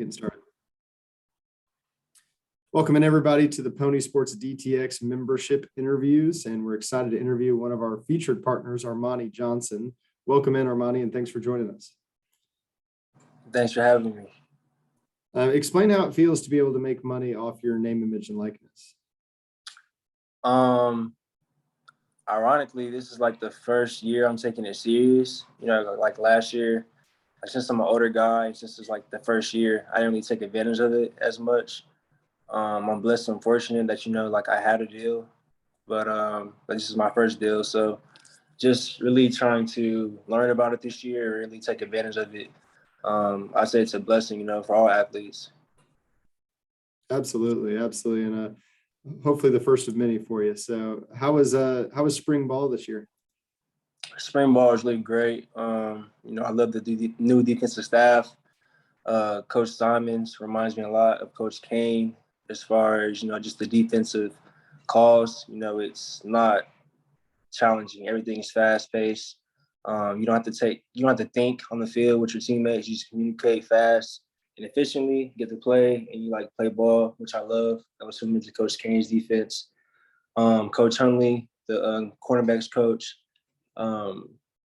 Getting started. Welcome in everybody to the Pony Sports DTX membership interviews, and we're excited to interview one of our featured partners, Armani Johnson. Welcome in, Armani, and thanks for joining us. Thanks for having me. Explain how it feels to be able to make money off your name, image, and likeness. Ironically, this is like the first year I'm taking it serious. You know, like last year, since I'm an older guy, since it's like the first year, I didn't really take advantage of it as much. I'm blessed and fortunate that, like I had a deal, but this is my first deal. So just really trying to learn about it this year, really take advantage of it. I say it's a blessing, for all athletes. Absolutely. And hopefully the first of many for you. So how was spring ball this year? Spring ball is really great. I love the new defensive staff. Coach Simons reminds me a lot of Coach Kane as far as, just the defensive calls. It's not challenging. Everything is fast paced. You don't have to think on the field with your teammates. You just communicate fast and efficiently, get to play, and you play ball, which I love. That was similar to Coach Kane's defense. Coach Hunley, the cornerbacks coach,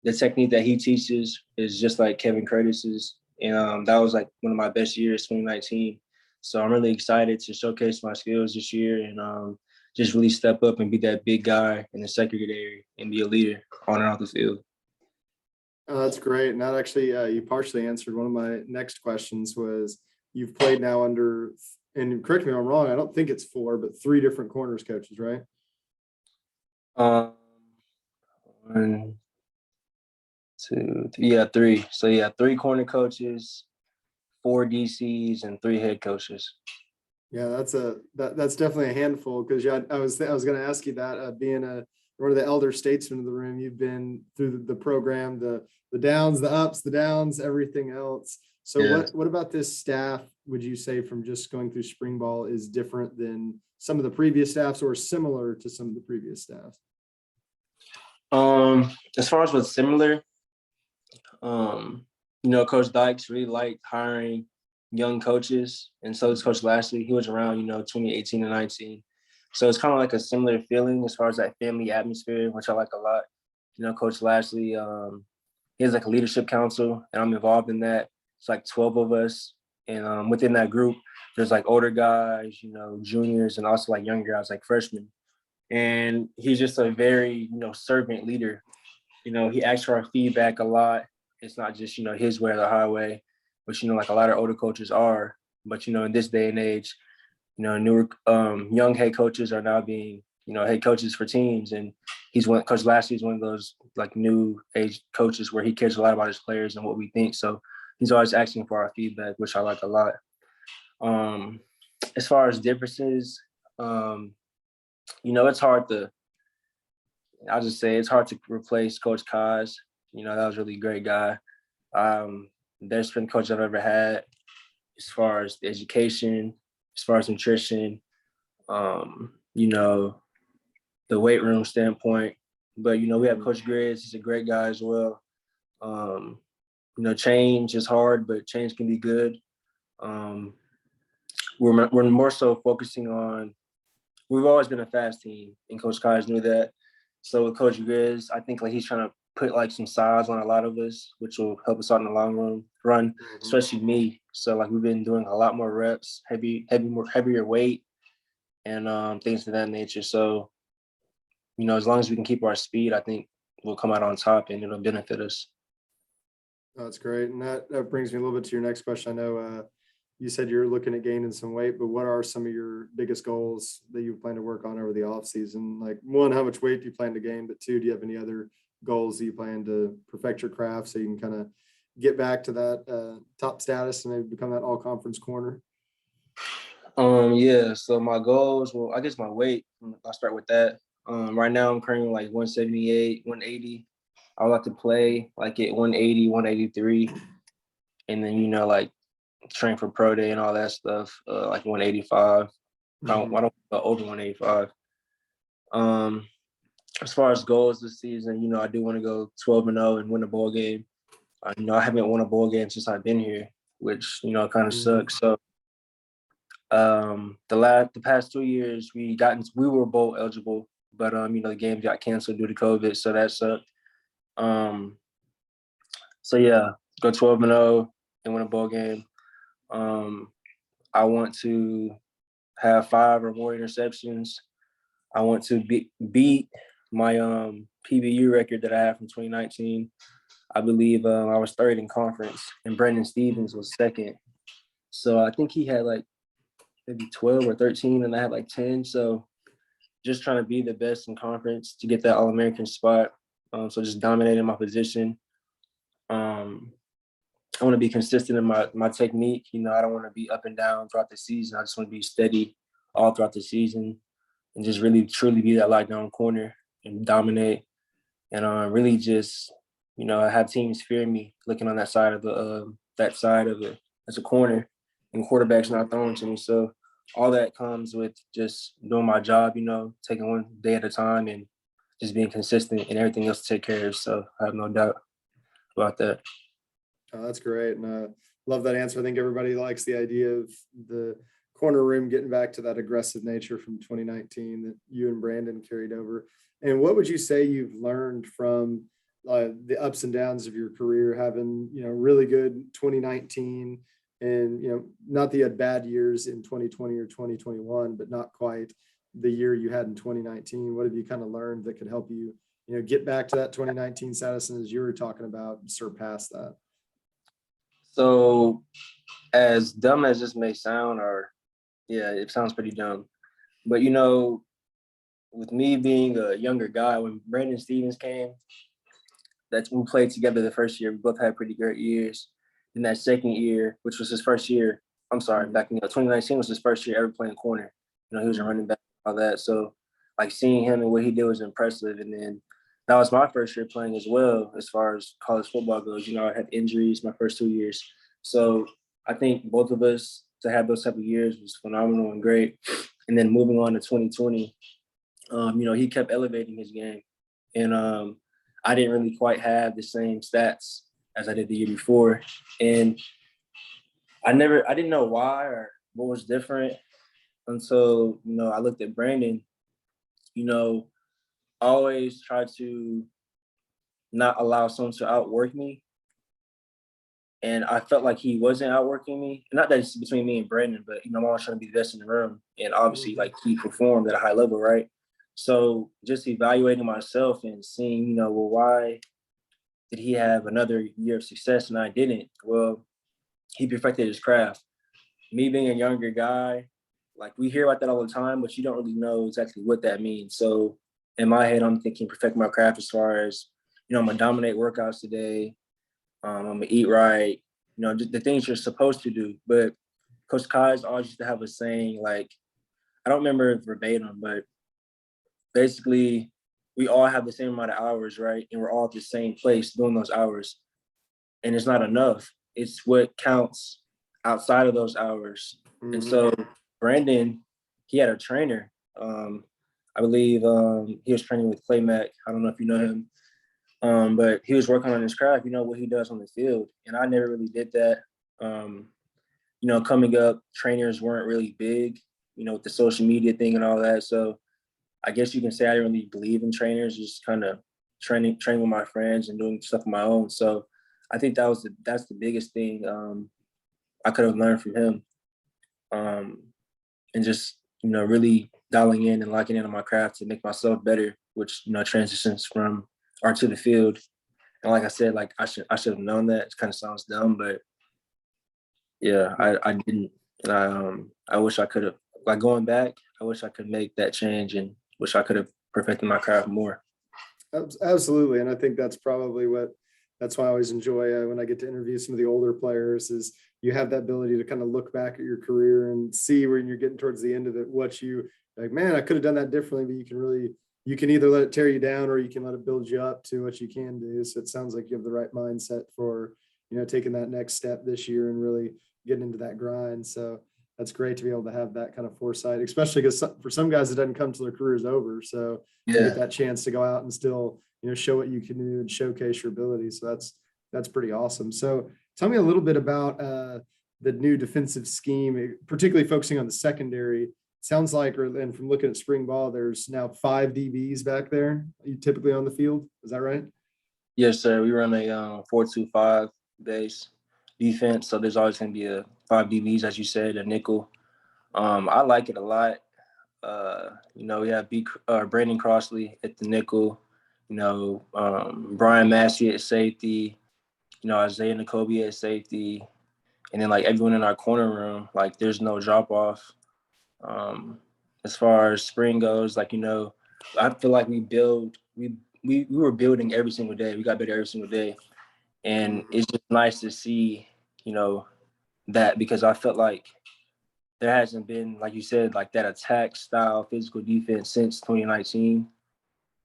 the technique that he teaches is just like Kevin Curtis's. And that was like one of my best years, 2019. So I'm really excited to showcase my skills this year and just really step up and be that big guy in the secondary and be a leader on and off the field. Oh, that's great. And that actually, you partially answered one of my next questions. Was you've played now under, and correct me if I'm wrong, I don't think it's 4, but 3 different corners coaches, right? 1, 2, 3. 3. So 3 corner coaches, 4 DCs, and 3 head coaches. Yeah, that's definitely a handful, because I was going to ask you that, being one of the elder statesmen of the room, you've been through the program, the downs, the ups, the downs, everything else. So yeah. What about this staff would you say from just going through spring ball is different than some of the previous staffs or similar to some of the previous staffs? As far as what's similar, Coach Dykes really liked hiring young coaches, and so does Coach Lashley. He was around, 2018 and 19. So it's kind of like a similar feeling as far as that family atmosphere, which I like a lot. Coach Lashley, he has like a leadership council, and I'm involved in that. It's like 12 of us, and within that group, there's like older guys, juniors, and also like younger guys, like freshmen. And he's just a very, servant leader. He asks for our feedback a lot. It's not just, his way or the highway, which, like a lot of older coaches are. But, in this day and age, newer young head coaches are now being, head coaches for teams. And Coach Lashley is one of those like new age coaches where he cares a lot about his players and what we think. So he's always asking for our feedback, which I like a lot. As far as differences, it's hard to replace Coach Kaz. That was a really great guy. Best friend coach I've ever had as far as education, as far as nutrition, the weight room standpoint. But, we have Coach Grizz. He's a great guy as well. Change is hard, but change can be good. We're more so focusing on, we've always been a fast team, and Coach Kaz knew that. So with Coach Grizz, I think he's trying to put some size on a lot of us, which will help us out in the long run, especially me. So we've been doing a lot more reps, heavier weight, and things of that nature. So, as long as we can keep our speed, I think we'll come out on top and it'll benefit us. That's great. And that brings me a little bit to your next question. I know you said you're looking at gaining some weight, but what are some of your biggest goals that you plan to work on over the off season? Like, 1, how much weight do you plan to gain? But 2, do you have any other goals that you plan to perfect your craft so you can kind of get back to that top status and maybe become that all conference corner? So my goals, well, I guess my weight, I'll start with that. Right now I'm currently 178, 180. I would like to play at 180, 183. And then, train for pro day and all that stuff, 185. I don't go over 185. As far as goals this season, I do want to go 12-0 and win a bowl game. I haven't won a bowl game since I've been here, which, kind of Mhm. sucks. So the past 2 years we were bowl eligible, but the games got canceled due to COVID, so that sucked. Um, so yeah, go 12-0 and win a bowl game. I want to have 5 or more interceptions. I want to beat my PBU record that I have from 2019. I believe I was third in conference, and Brandon Stevens was second. So I think he had like maybe 12 or 13, and I had like 10. So just trying to be the best in conference to get that All-American spot. So just dominating my position. I want to be consistent in my technique. I don't want to be up and down throughout the season. I just want to be steady all throughout the season and just really truly be that lockdown corner and dominate and really just have teams fear me looking on that side of it as a corner and quarterbacks not throwing to me. So all that comes with just doing my job, taking one day at a time and just being consistent and everything else to take care of. So I have no doubt about that. Oh, that's great. And love that answer. I think everybody likes the idea of the corner room getting back to that aggressive nature from 2019 that you and Brandon carried over. And what would you say you've learned from the ups and downs of your career, having, really good 2019 and, not that you had bad years in 2020 or 2021, but not quite the year you had in 2019. What have you kind of learned that could help you, get back to that 2019 status and, as you were talking about, surpass that? So as dumb as this may sound, or yeah, it sounds pretty dumb, but with me being a younger guy, when Brandon Stevens came, that's when we played together the first year. We both had pretty great years. In that second year, which was his first year, I'm sorry, back in 2019 was his first year ever playing corner. He was a running back, all that. So like seeing him and what he did was impressive. And then that was my first year playing as well, as far as college football goes. I had injuries my first 2 years. So I think both of us to have those type of years was phenomenal and great. And then moving on to 2020, he kept elevating his game. And I didn't really quite have the same stats as I did the year before. And I didn't know why or what was different until, I looked at Brandon. I always try to not allow someone to outwork me. And I felt like he wasn't outworking me. Not that it's between me and Brandon, but, I'm always trying to be the best in the room. And obviously, like, he performed at a high level, right? So just evaluating myself and seeing, well, why did he have another year of success and I didn't? Well, he perfected his craft. Me being a younger guy, like we hear about that all the time, but you don't really know exactly what that means. So in my head, I'm thinking perfect my craft as far as, I'm gonna dominate workouts today. I'm gonna eat right, just the things you're supposed to do. But Coach Kai's always used to have a saying, like, I don't remember it verbatim, but basically we all have the same amount of hours, right? And we're all at the same place doing those hours. And it's not enough. It's what counts outside of those hours. Mm-hmm. And so Brandon, he had a trainer. I believe he was training with Clay Mack. I don't know if you know him. But he was working on his craft, what he does on the field. And I never really did that. Coming up, trainers weren't really big, with the social media thing and all that. So I guess you can say I didn't really believe in trainers, just kind of training with my friends and doing stuff on my own. So I think that's the biggest thing I could have learned from him. And just, really dialing in and locking in on my craft to make myself better, which, transitions from or to the field. And like I said, like I should have known that. It kind of sounds dumb, but yeah, I didn't. And I wish I could have, like going back, I wish I could make that change and wish I could have perfected my craft more. Absolutely. And I think that's probably that's why I always enjoy when I get to interview some of the older players is you have that ability to kind of look back at your career and see when you're getting towards the end of it, what you like, man, I could have done that differently, but you can either let it tear you down or you can let it build you up to what you can do. So it sounds like you have the right mindset for, taking that next step this year and really getting into that grind. So that's great to be able to have that kind of foresight, especially because for some guys, it doesn't come till their career's over. So you get that chance to go out and still, show what you can do and showcase your ability. So that's pretty awesome. So Tell me a little bit about the new defensive scheme, particularly focusing on the secondary. Sounds like, and from looking at spring ball, there's now 5 DBs back there. You typically on the field. Is that right? Yes, sir. We run a 4-2-5 base defense, so there's always going to be a 5 DBs, as you said, a nickel. I like it a lot. We have Brandon Crossley at the nickel, Brian Massey at safety, Isaiah Nakobe at safety, and then like everyone in our corner room, like there's no drop off. As far as spring goes, I feel like we were building every single day. We got better every single day, and it's just nice to see, that, because I felt like there hasn't been, like you said, like that attack style physical defense since 2019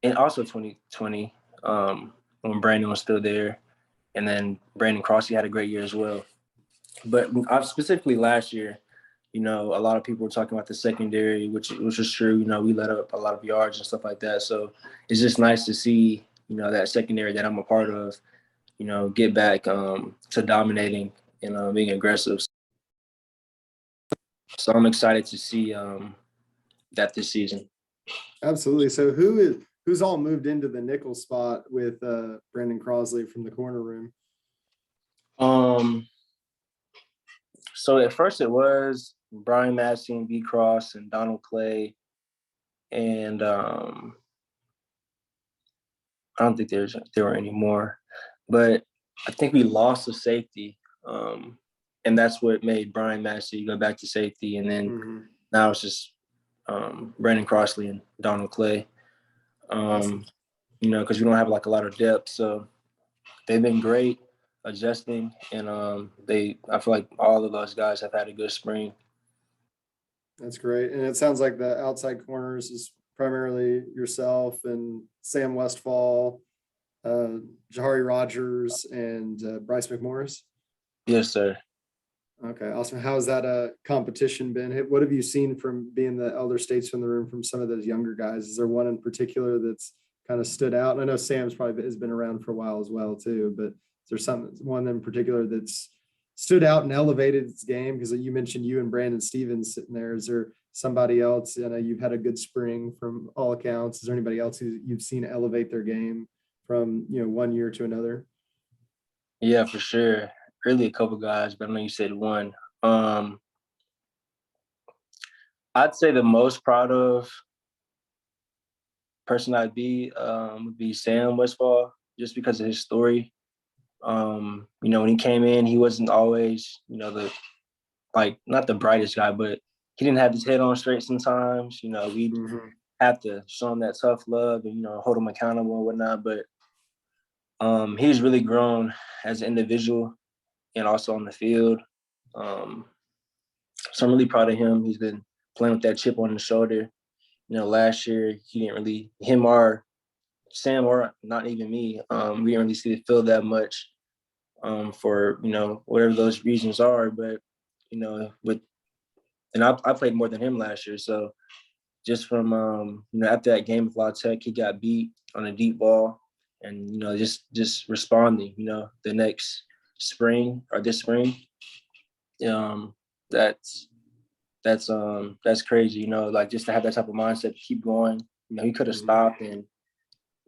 and also 2020, when Brandon was still there. And then Brandon Crossley had a great year as well. But specifically last year, a lot of people were talking about the secondary, which was true. We let up a lot of yards and stuff like that. So it's just nice to see, that secondary that I'm a part of, get back to dominating and being aggressive. So I'm excited to see that this season. Absolutely. So who's all moved into the nickel spot with Brandon Crossley from the corner room? So at first it was Brian Massey and B Cross and Donald Clay, and I don't think there were any more, but I think we lost a safety, and that's what made Brian Massey go back to safety, and then now it's just Brandon Crossley and Donald Clay. Because we don't have like a lot of depth, so they've been great adjusting, and I feel like all of those guys have had a good spring. That's great. And it sounds like the outside corners is primarily yourself and Sam Westfall, Jahari Rogers, and Bryce McMorris. Yes, sir. Okay, awesome. How's that competition been? What have you seen from being the elder statesman in the room from some of those younger guys? Is there one in particular that's kind of stood out? And I know Sam's probably has been around for a while as well too, but is there one in particular that's stood out and elevated its game? Because you mentioned you and Brandon Stevens sitting there. Is there somebody else? I know you've had a good spring from all accounts. Is there anybody else who you've seen elevate their game from one year to another? Yeah, for sure. Really a couple guys, but I know you said one. I'd say the most proud of person I'd be would be Sam Westfall, just because of his story. When he came in, he wasn't always, not the brightest guy, but he didn't have his head on straight sometimes. We'd have to show him that tough love and, hold him accountable and whatnot. But he's really grown as an individual and also on the field. So I'm really proud of him. He's been playing with that chip on his shoulder. Last year he didn't really, him or Sam or not even me, we didn't really see the field that much for, whatever those reasons are. But, I played more than him last year. So just from, after that game with La Tech, he got beat on a deep ball and, just responding, the next spring or this spring. That's crazy, just to have that type of mindset to keep going. He could have stopped and,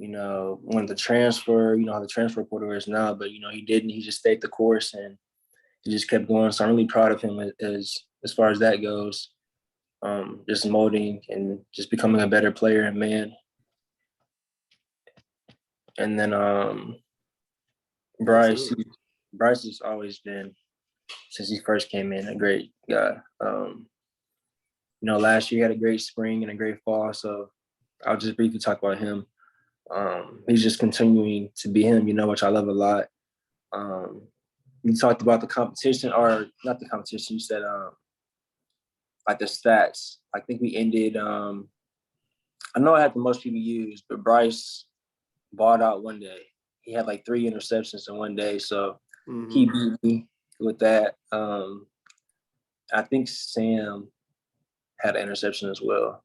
wanted to transfer, how the transfer portal is now, but he didn't. He just stayed the course and he just kept going. So I'm really proud of him as far as that goes. Just molding and just becoming a better player and man. And then Bryce has always been, since he first came in, a great guy. Last year he had a great spring and a great fall. So I'll just briefly talk about him. He's just continuing to be him, which I love a lot. You talked about the competition, or not the competition, you said like the stats. I think we ended, I know I had the most people used, but Bryce balled out one day. He had like 3 interceptions in one day. So he beat me with that. I think Sam had an interception as well.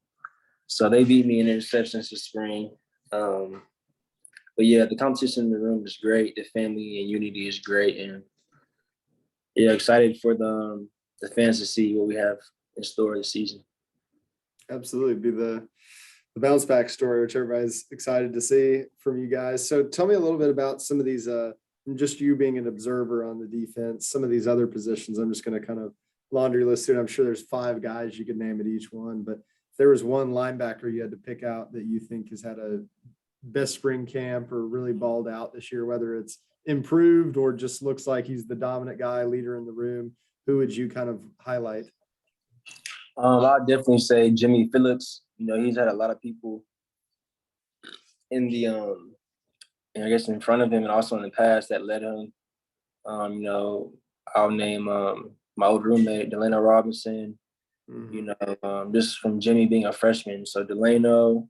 So they beat me in interceptions this spring. But yeah, the competition in the room is great. The family and unity is great. And, Yeah, excited for the fans to see what we have in store this season. Absolutely, be the bounce back story, which everybody's excited to see from you guys. So tell me a little bit about some of these, just you being an observer on the defense, some of these other positions. I'm just going to kind of laundry list it. I'm sure there's 5 guys you could name at each one, but if there was one linebacker you had to pick out that you think has had a best spring camp or really balled out this year, whether it's improved or just looks like he's the dominant guy, leader in the room, who would you kind of highlight? I'd definitely say Jimmy Phillips. You know, he's had a lot of people in the I guess in front of him and also in the past that led him. You know, I'll name my old roommate Delano Robinson. Mm-hmm. You know, just from Jimmy being a freshman. So Delano,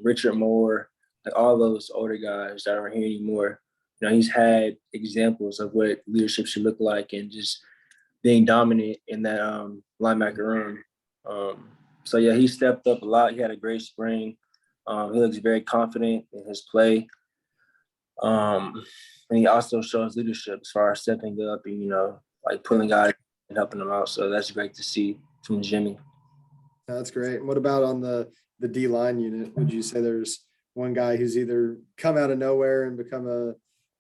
Richard Moore, like all those older guys that aren't here anymore. You know, he's had examples of what leadership should look like and just being dominant in that linebacker room. So yeah, he stepped up a lot. He had a great spring. He looks very confident in his play. And he also shows leadership as far as stepping up and, you know, like pulling guys and helping them out. So that's great to see from Jimmy. That's great. And what about on the D line unit? Would you say there's one guy who's either come out of nowhere and become a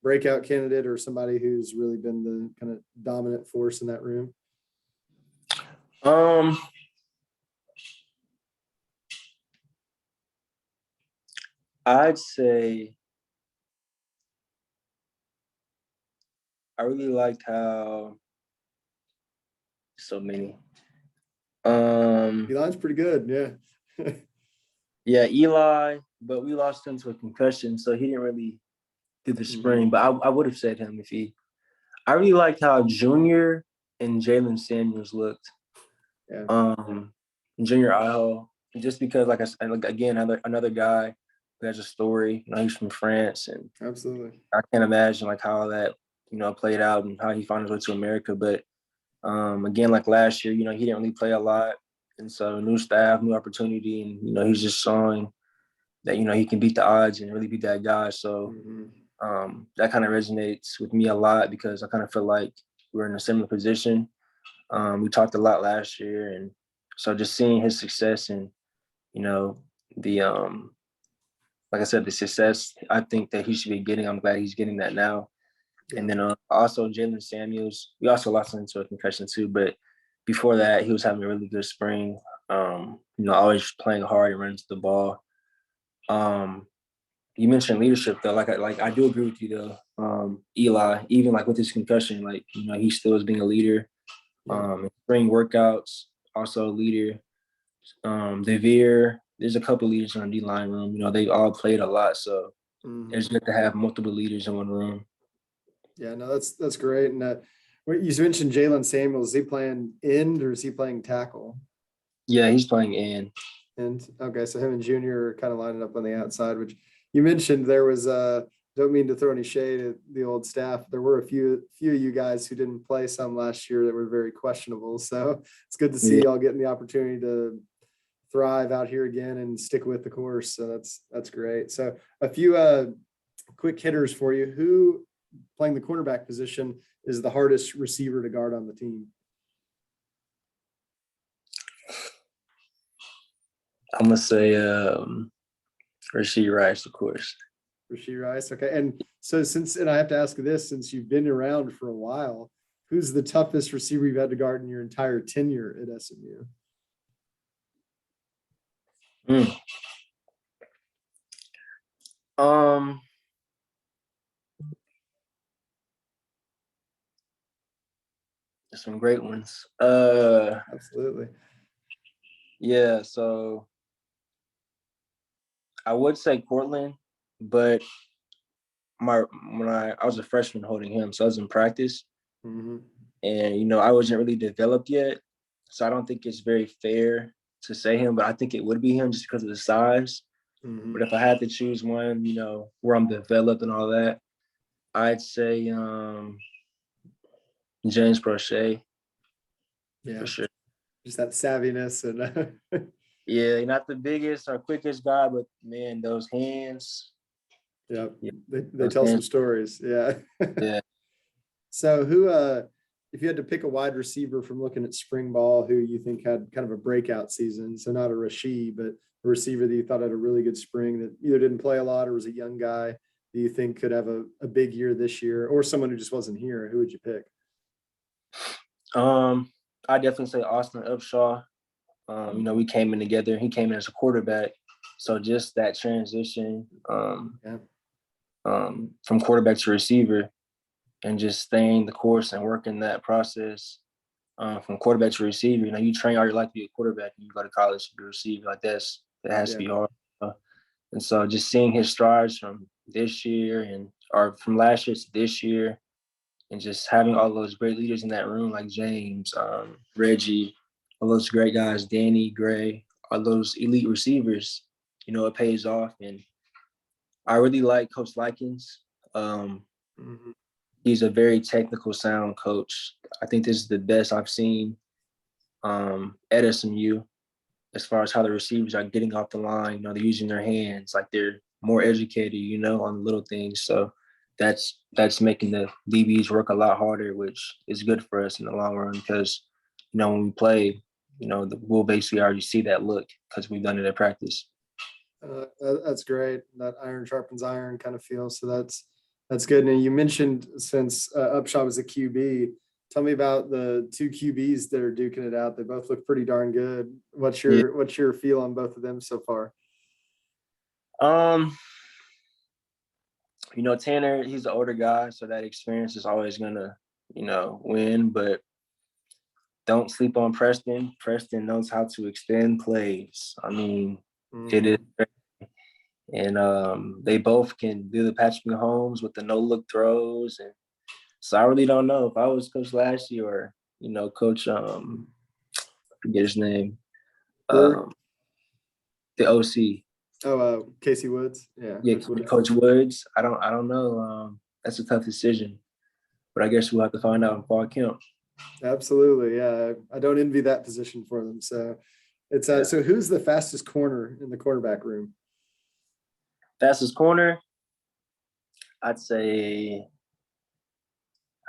breakout candidate or somebody who's really been the kind of dominant force in that room? Um, I'd say I really liked how so many. D line's pretty good. Yeah. Yeah, Eli, but we lost him to a concussion, so he didn't really do the spring. But I would have said him if he. I really liked how Junior and Jalen Samuels looked. Yeah. Junior Iho, just because, like I said, like, again, another guy who has a story. You know, he's from France, and Absolutely. I can't imagine like how that played out and how he found his way to America. But again, like last year, you know, he didn't really play a lot, and so new staff, new opportunity, and you know, he's just showing that he can beat the odds and really be that guy. So that kind of resonates with me a lot because I kind of feel like we're in a similar position. We talked a lot last year, and so just seeing his success and the like I said, the success I think that he should be getting. I'm glad he's getting that now. Yeah. And then also Jalen Samuels, we also lost him to a concussion too, but before that, he was having a really good spring. Always playing hard and running to the ball. You mentioned leadership though, like I do agree with you though. Eli, even like with his concussion, like he still is being a leader. Spring workouts, also a leader. Devere, there's a couple leaders in the D line room. They all played a lot, so it's good to have multiple leaders in one room. Yeah, no, that's great. And you mentioned Jalen Samuels. Is he playing end or is he playing tackle? Yeah, he's playing end. And okay, so him and Junior are kind of lining up on the outside, which you mentioned there was don't mean to throw any shade at the old staff. There were a few of you guys who didn't play some last year that were very questionable. So it's good to see y'all getting the opportunity to thrive out here again and stick with the course. So that's great. So a few quick hitters for you. Who playing the cornerback position is the hardest receiver to guard on the team? I'm gonna say Rashee Rice, of course. Rashee Rice. Okay. And so and I have to ask this, since you've been around for a while, who's the toughest receiver you've had to guard in your entire tenure at SMU? Some great ones. Absolutely. Yeah, so I would say Cortland, but when I was a freshman holding him, so I was in practice, and I wasn't really developed yet, so I don't think it's very fair to say him, but I think it would be him just because of the size. But if I had to choose one, where I'm developed and all that, I'd say James Prochet. Yeah, for sure. Just that savviness and yeah, not the biggest or quickest guy, but man, those hands. Yeah, they tell some stories. Yeah. Yeah. So who if you had to pick a wide receiver from looking at spring ball who you think had kind of a breakout season, so not a Rashid, but a receiver that you thought had a really good spring that either didn't play a lot or was a young guy that you think could have a big year this year, or someone who just wasn't here, who would you pick? I definitely say Austin Upshaw. We came in together. He came in as a quarterback, so just that transition from quarterback to receiver, and just staying the course and working that process from quarterback to receiver. You train all your life to be a quarterback, and you go to college to be a receiver. Like that has to be hard. And so just seeing his strides from this year or from last year to this year, and just having all those great leaders in that room, like James, Reggie, all those great guys, Danny, Gray, all those elite receivers, it pays off. And I really like Coach Likens. He's a very technical, sound coach. I think this is the best I've seen at SMU as far as how the receivers are getting off the line. They're using their hands, like they're more educated, on the little things. So that's making the DBs work a lot harder, which is good for us in the long run because, when we play, we'll basically already see that look because we've done it at practice. That's great. That iron sharpens iron kind of feel. So that's good. And you mentioned since Upshaw was a QB, tell me about the two QBs that are duking it out. They both look pretty darn good. What's your feel on both of them so far? Tanner, he's the older guy, so that experience is always gonna, win. But don't sleep on Preston. Preston knows how to extend plays. It is. And they both can do the Patrick Mahomes with the no-look throws. And so I really don't know if I was Coach Lashley or, Coach, I forget his name, the OC. Casey Woods. Yeah. Yeah, Coach Woods. I don't know. That's a tough decision. But I guess we'll have to find out in fall camp. Absolutely. Yeah. I don't envy that position for them. So it's so who's the fastest corner in the quarterback room? Fastest corner, I'd say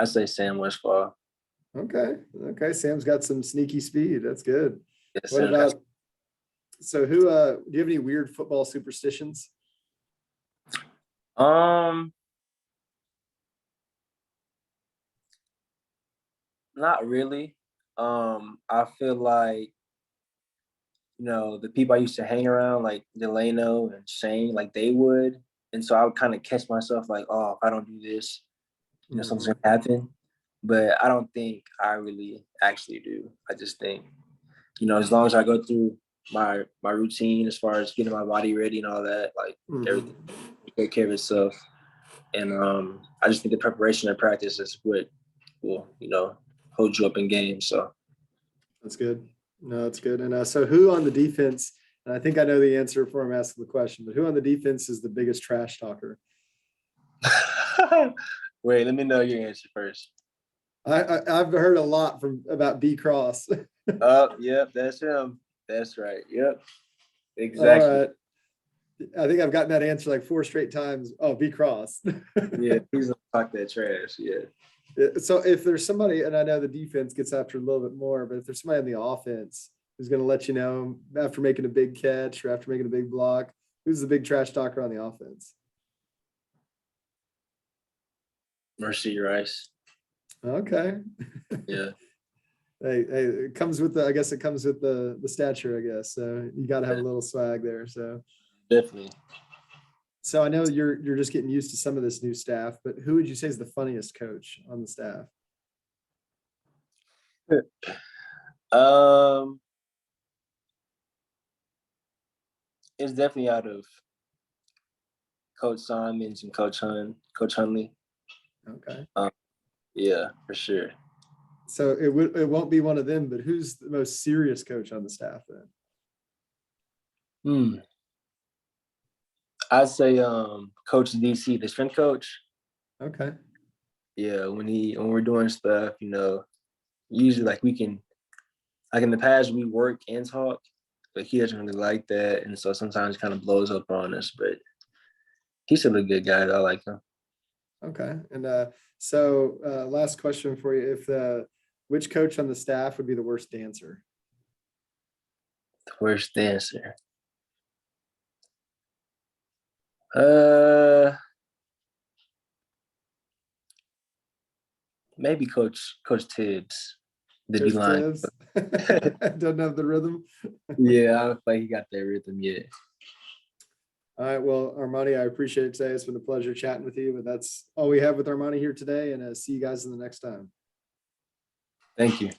Sam Westfall. Okay. Sam's got some sneaky speed. That's good. Yeah, what about? So who? Do you have any weird football superstitions? Not really. I feel like the people I used to hang around, like Delano and Shane, like they would. And so I would kind of catch myself like, oh, if I don't do this, something's going to happen. But I don't think I really actually do. I just think, as long as I go through my routine as far as getting my body ready and all that, like everything take care of itself. And I just think the preparation and practice is what will, hold you up in games. So that's good. No, that's good. And so who on the defense, and I think I know the answer before I'm asking the question, but who on the defense is the biggest trash talker? Wait, let me know your answer first. I've heard a lot about B Cross. Yep, that's him. That's right. Yep. Exactly. All right. I think I've gotten that answer like 4 straight times. Oh, B Cross. Yeah, he's gonna talk that trash. Yeah. So if there's somebody, and I know the defense gets after a little bit more, but if there's somebody on the offense who's going to let you know after making a big catch or after making a big block, who's the big trash talker on the offense? Mercy Rice. Okay. Yeah. Hey, it comes with I guess it comes with the stature, I guess. So you got to have a little swag there. So definitely. So I know you're just getting used to some of this new staff, but who would you say is the funniest coach on the staff? It's definitely out of Coach Simons and Coach Hunley. Okay. Yeah, for sure. So it won't be one of them, but who's the most serious coach on the staff then? I'd say Coach DC, the strength coach. Okay. Yeah, when we're doing stuff, usually like we can, like in the past we work and talk, but he doesn't really like that, and so sometimes it kind of blows up on us. But he's still a good guy. I like him. Okay, and so last question for you: Which coach on the staff would be the worst dancer? The worst dancer. Maybe Coach Tibbs, the D Coach line. Tibbs doesn't have the rhythm. Yeah, I don't think he got that rhythm yet. All right. Well, Armani, I appreciate it today. It's been a pleasure chatting with you, but that's all we have with Armani here today. And see you guys in the next time. Thank you.